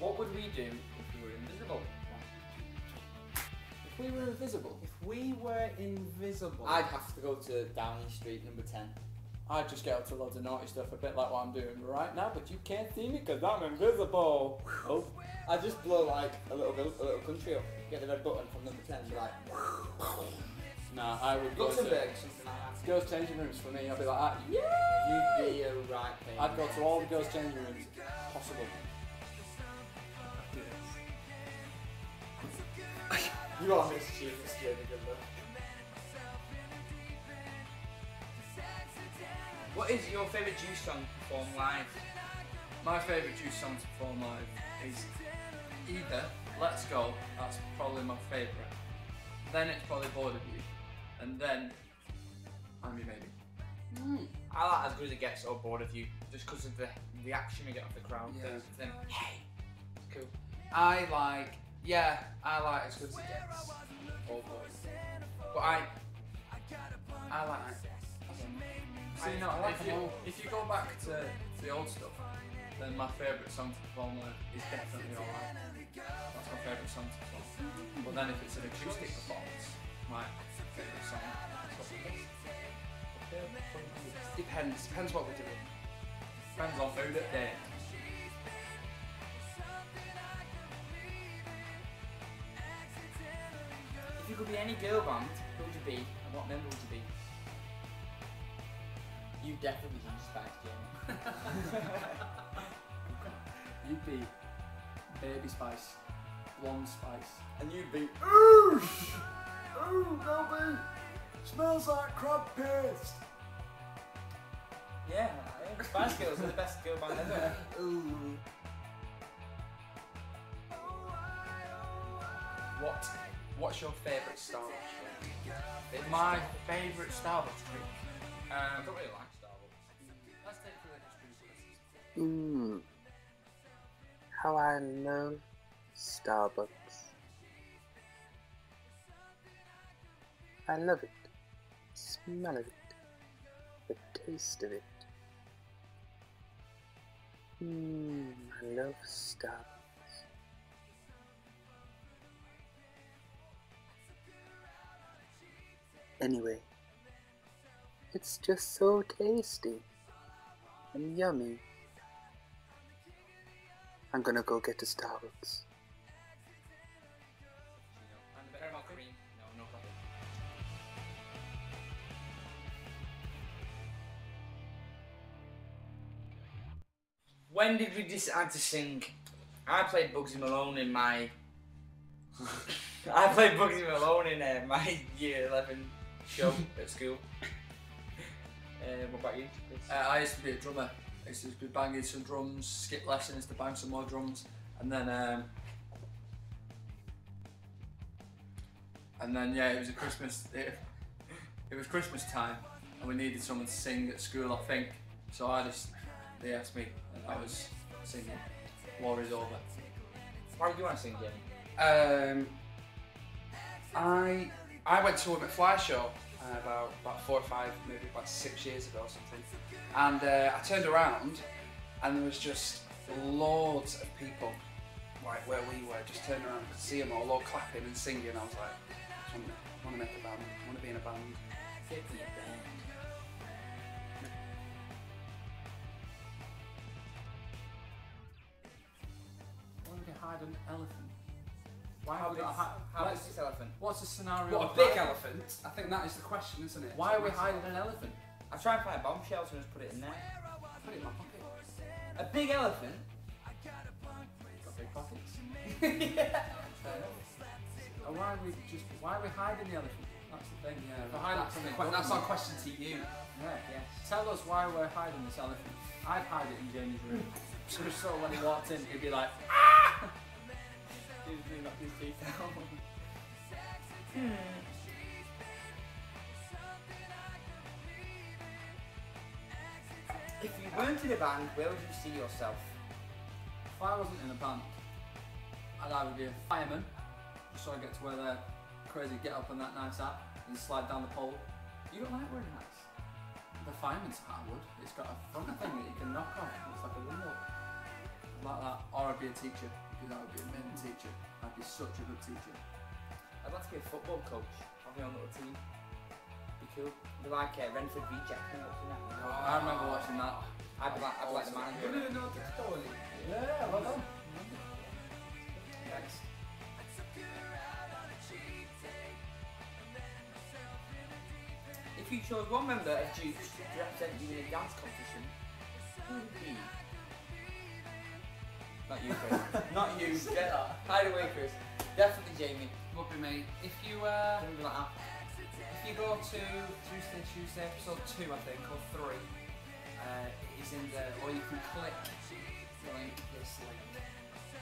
What would we do if we were invisible? If we were invisible? If we were invisible... I'd have to go to Downing Street, number 10. I'd just get up to loads of naughty stuff, a bit like what I'm doing right now, but you can't see me because I'm invisible. Oh. I'd just blow like a little country up, get the red button from number 10 and be like... Nah, I would go to Luxembourg, something like that. girls' changing rooms for me. I'd be like, yeah! You'd be a right pain. I'd go to all the girls' changing rooms possible. You are mischievous, Jamie, good luck. What is your favourite Juice song performed live? My favourite Juice song to perform live is either Let's Go, that's probably my favourite, then it's probably Bored of You, and then I'm Your Maybe. I like As Good As It Gets or Bored of You, just because of the reaction we get off the crowd. Yeah. Then, hey, it's cool. I like As Good As It Gets, or Bored. But I like See, no, if you go back to the old stuff, then my favourite song to perform live is definitely Alright. That's my favourite song to perform. But then if it's an acoustic performance, my favourite song is Depends what we're doing. Depends on mood at day. If you could be any girl band, who would you be and what member would you be? You definitely be Spice, Jamie. You'd be Baby Spice, Blonde Spice. And you'd be Oosh! Ooh, Melby! Smells like crab paste! yeah, Spice Girls are the best girl band ever. Ooh. What's your favourite Starbucks drink? My favourite Starbucks drink? I don't really like Starbucks. Let's take through the history first. How I know Starbucks. I love it. Smell of it. The taste of it. I love Starbucks. Anyway, it's just so tasty and yummy. I'm gonna go get to Starbucks. And caramel cream? No problem. When did we decide to sing? I played Bugsy Malone in my... I played Bugsy Malone in my year 11 show at school. What about you, Chris? I used to be a drummer. I used to be banging some drums, skip lessons to bang some more drums, and then yeah, it was a Christmas. It was Christmas time, and we needed someone to sing at school, I think. So they asked me, and I was singing "War Is Over." Why did you want to sing, Jamie? I went to a McFly show about 4 or 5, maybe about 6 years ago or something, and I turned around and there was just loads of people like where we were, just turned around and see them all clapping and singing. I was like, I want to make a band, I want to be in a band. Get me a band. Why would you hide an elephant? How big is this elephant? What's the scenario? What, of a big hiding? elephant? I think that is the question, isn't it? Why are we hiding an elephant? I'll try and find bombshells and just put it in there. Put it in my pocket. A big elephant? Got big pockets. Yeah. Or why are we hiding the elephant? That's the thing. Yeah, We're hiding from the that's our government. question to you. Yeah. Yes. Tell us why we're hiding this elephant. I'd hide it in Jamie's room. So when he walked in, he'd be like, ah! He'd knock his teeth out. If you weren't in a band, where would you see yourself? If I wasn't in a band, I'd either be a fireman, just so I get to wear their crazy get up and that nice hat and slide down the pole. You don't like wearing hats? The fireman's hat would. It's got a front thing that you can knock on. It's like a window. Like that. Or I'd be a teacher, that would be an amazing teacher. I'd be such a good teacher. I'd like to be a football coach. Have my own little team. Be cool. Be like Renford v Jack. You know, I remember watching that. I'd be like the manager. You didn't know the story. Yeah, well done. Thanks. If you chose one member of Juice to represent you in a dance competition, who would it be? Not you, Chris. Not you. Get that. Hide away, Chris. Definitely Jamie. Would be me. If you Jamie be like that. if you go to Tuesday episode 2, I think, or 3, it is in there, or you can click the link, this link.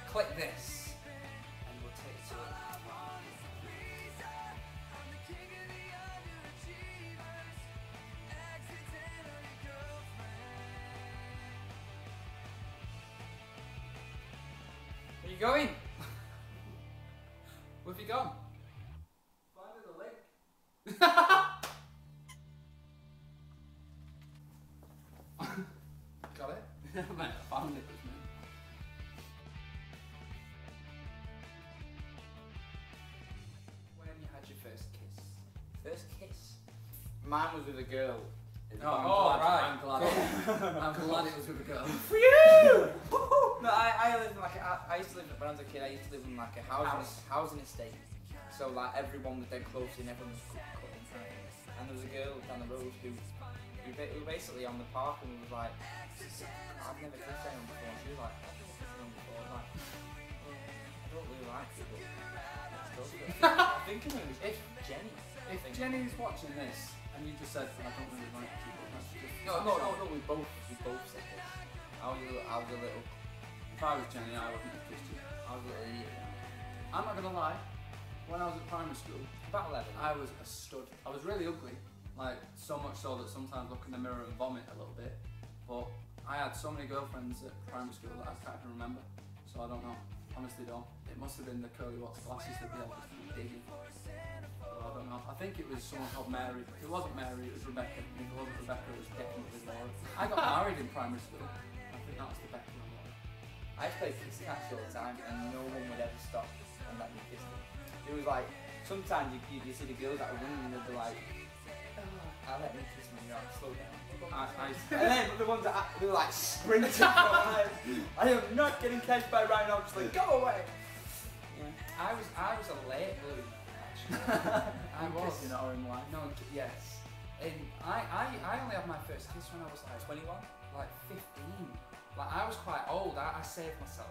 Click this, and we'll take you to it. Where you going? Where have you gone? Find the link. Got it? Mate, I found it, wasn't it? When you had your first kiss? First kiss. Mine was with a girl. I'm glad. I'm glad it was with a girl. For you! No, I lived in I used to live when I was a kid. I used to live in like a housing estate. So like everyone was dead close and everyone was cutting time. And there was a girl down the road who we were basically on the park and we was like, I've never kissed anyone before. And she was like, I've never kissed anyone before. I was like, well, I don't really like it, but let's go for it. I think it was Jenny. If Jenny's watching this and you just said, I don't really like you, but that's just... No, we both said this. I was a little. If I was Jenny, I wouldn't have kissed you. I was a little idiot. I'm not gonna lie, when I was at primary school, About 11. I was a stud. I was really ugly, like so much so that sometimes I look in the mirror and vomit a little bit. But I had so many girlfriends at primary school that I can't even remember. So I don't know. Honestly don't. It must have been the curly watts glasses that they had just digging. I don't know. I think it was someone called Mary. If it wasn't Mary, it was Rebecca. And if it wasn't Rebecca, it was definitely Laura. I got married in primary school. I think that was Rebecca and Laura. I used to play kiss catch all the time and no one would ever stop and let me kiss them. It was like, sometimes you see the girls that are winning and they'd be like, oh, I'll let me kiss me, you're like, slow down. And then the ones that they were like sprinting for life. I am not getting catched by Ryan, I'm just like, go away. Yeah. I was a late bloomer, actually. I was. Kissing or in life. No, yes. And I only had my first kiss when I was like 21? like 15. Like I was quite old. I saved myself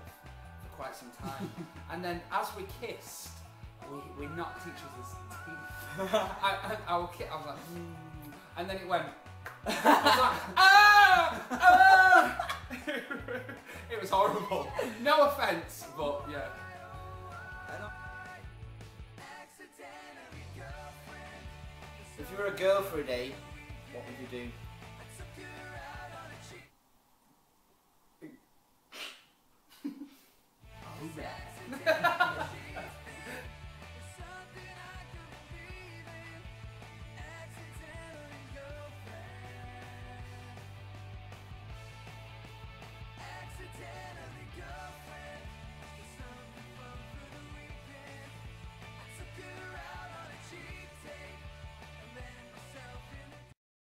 for quite some time. And then as we kissed, we knocked each other's teeth. I was like, and then it went. I was like, ah, ah! It was horrible. No offense, but yeah. If you were a girl for a day, what would you do?